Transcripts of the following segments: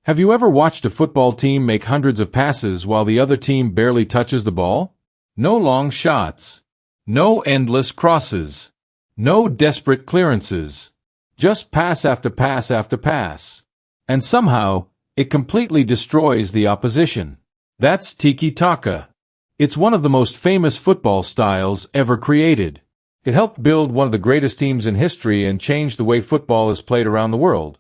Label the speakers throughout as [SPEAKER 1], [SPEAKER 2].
[SPEAKER 1] Have you ever watched a football team make hundreds of passes while the other team barely touches the ball? No long shots. No endless crosses. No desperate clearances. Just pass after pass after pass. And somehow, it completely destroys the opposition. That's Tiki-Taka. It's one of the most famous football styles ever created. It helped build one of the greatest teams in history and changed the way football is played around the world.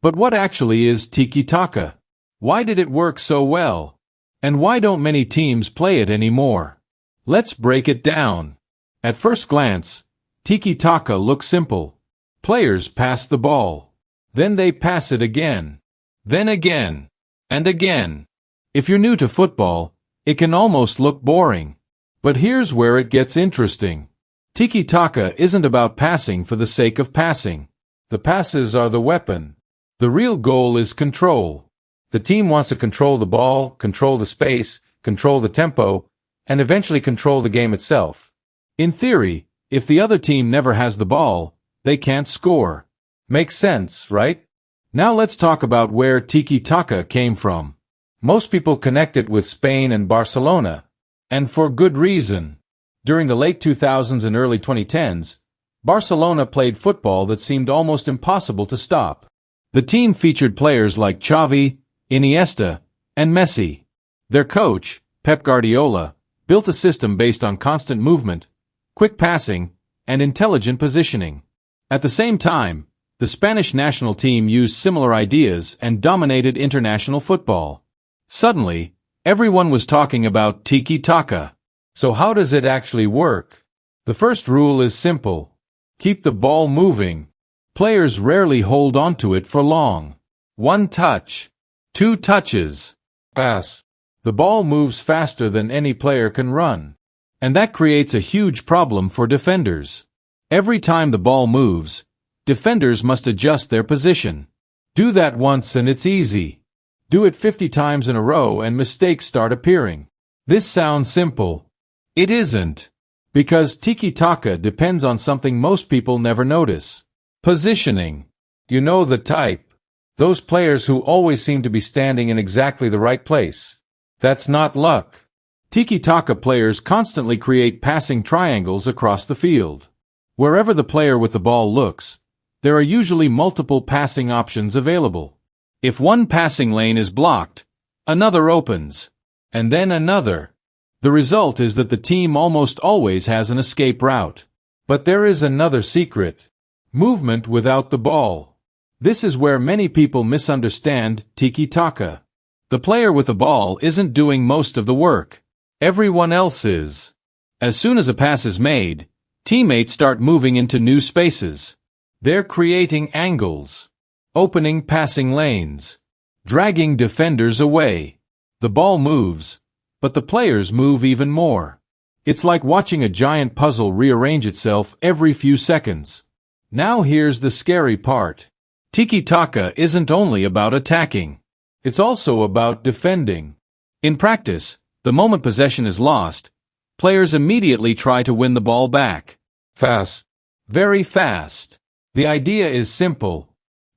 [SPEAKER 1] But what actually is Tiki-Taka? Why did it work so well? And why don't many teams play it anymore? Let's break it down. At first glance, Tiki-Taka looks simple. Players pass the ball. Then they pass it again. Then again. And again. If you're new to football, it can almost look boring. But here's where it gets interesting. Tiki-Taka isn't about passing for the sake of passing. The passes are the weapon. The real goal is control. The team wants to control the ball, control the space, control the tempo, and eventually control the game itself. In theory, if the other team never has the ball, they can't score. Makes sense, right? Now let's talk about where Tiki-Taka came from. Most people connect it with Spain and Barcelona, and for good reason. During the late 2000s and early 2010s, Barcelona played football that seemed almost impossible to stop. The team featured players like Xavi, Iniesta, and Messi. Their coach, Pep Guardiola, built a system based on constant movement, quick passing, and intelligent positioning. At the same time, the Spanish national team used similar ideas and dominated international football. Suddenly, everyone was talking about Tiki-Taka. So how does it actually work? The first rule is simple. Keep the ball moving. Players rarely hold onto it for long. 1 touch. 2 touches. Pass. The ball moves faster than any player can run. And that creates a huge problem for defenders. Every time the ball moves, defenders must adjust their position. Do that once and it's easy. Do it 50 times in a row and mistakes start appearing. This sounds simple. It isn't. Because Tiki-Taka depends on something most people never notice. Positioning. You know the type. Those players who always seem to be standing in exactly the right place. That's not luck. Tiki-Taka players constantly create passing triangles across the field. Wherever the player with the ball looks, there are usually multiple passing options available. If one passing lane is blocked, another opens, and then another. The result is that the team almost always has an escape route. But there is another secret. Movement without the ball. This is where many people misunderstand Tiki-Taka. The player with the ball isn't doing most of the work. Everyone else is. As soon as a pass is made, teammates start moving into new spaces. They're creating angles, opening passing lanes, dragging defenders away. The ball moves, but the players move even more. It's like watching a giant puzzle rearrange itself every few seconds. Now here's the scary part. Tiki-Taka isn't only about attacking. It's also about defending. In practice, the moment possession is lost, players immediately try to win the ball back. Fast. Very fast. The idea is simple.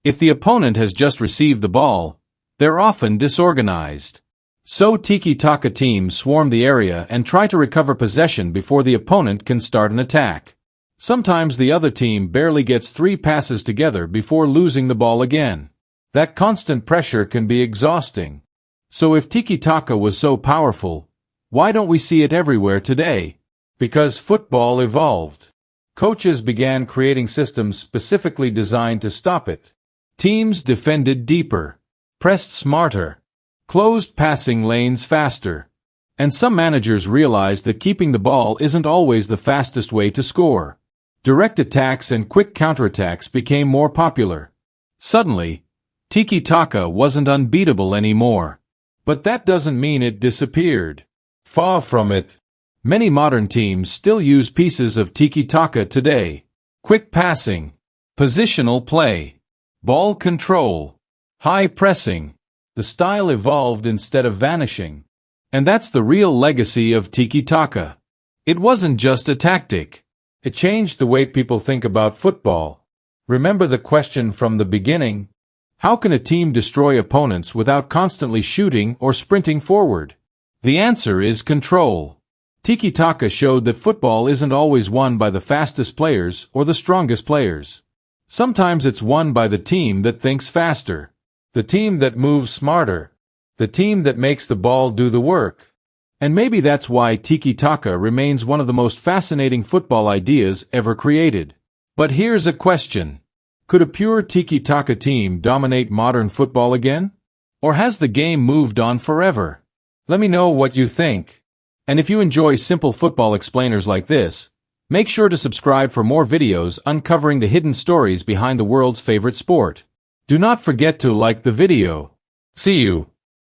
[SPEAKER 1] If the opponent has just received the ball, they're often disorganized. So Tiki-Taka teams swarm the area and try to recover possession before the opponent can start an attack. Sometimes the other team barely gets 3 passes together before losing the ball again. That constant pressure can be exhausting. So if Tiki-Taka was so powerful, why don't we see it everywhere today? Because football evolved. Coaches began creating systems specifically designed to stop it. Teams defended deeper, pressed smarter, closed passing lanes faster. And some managers realized that keeping the ball isn't always the fastest way to score. Direct attacks and quick counterattacks became more popular. Suddenly, Tiki-Taka wasn't unbeatable anymore. But that doesn't mean it disappeared. Far from it. Many modern teams still use pieces of Tiki-Taka today. Quick passing, positional play, ball control, high pressing. The style evolved instead of vanishing. And that's the real legacy of Tiki-Taka. It wasn't just a tactic. It changed the way people think about football. Remember the question from the beginning? How can a team destroy opponents without constantly shooting or sprinting forward? The answer is control. Tiki-Taka showed that football isn't always won by the fastest players or the strongest players. Sometimes it's won by the team that thinks faster, the team that moves smarter, the team that makes the ball do the work. And maybe that's why Tiki-Taka remains one of the most fascinating football ideas ever created. But here's a question. Could a pure Tiki-Taka team dominate modern football again? Or has the game moved on forever? Let me know what you think. And if you enjoy simple football explainers like this, make sure to subscribe for more videos uncovering the hidden stories behind the world's favorite sport. Do not forget to like the video. See you.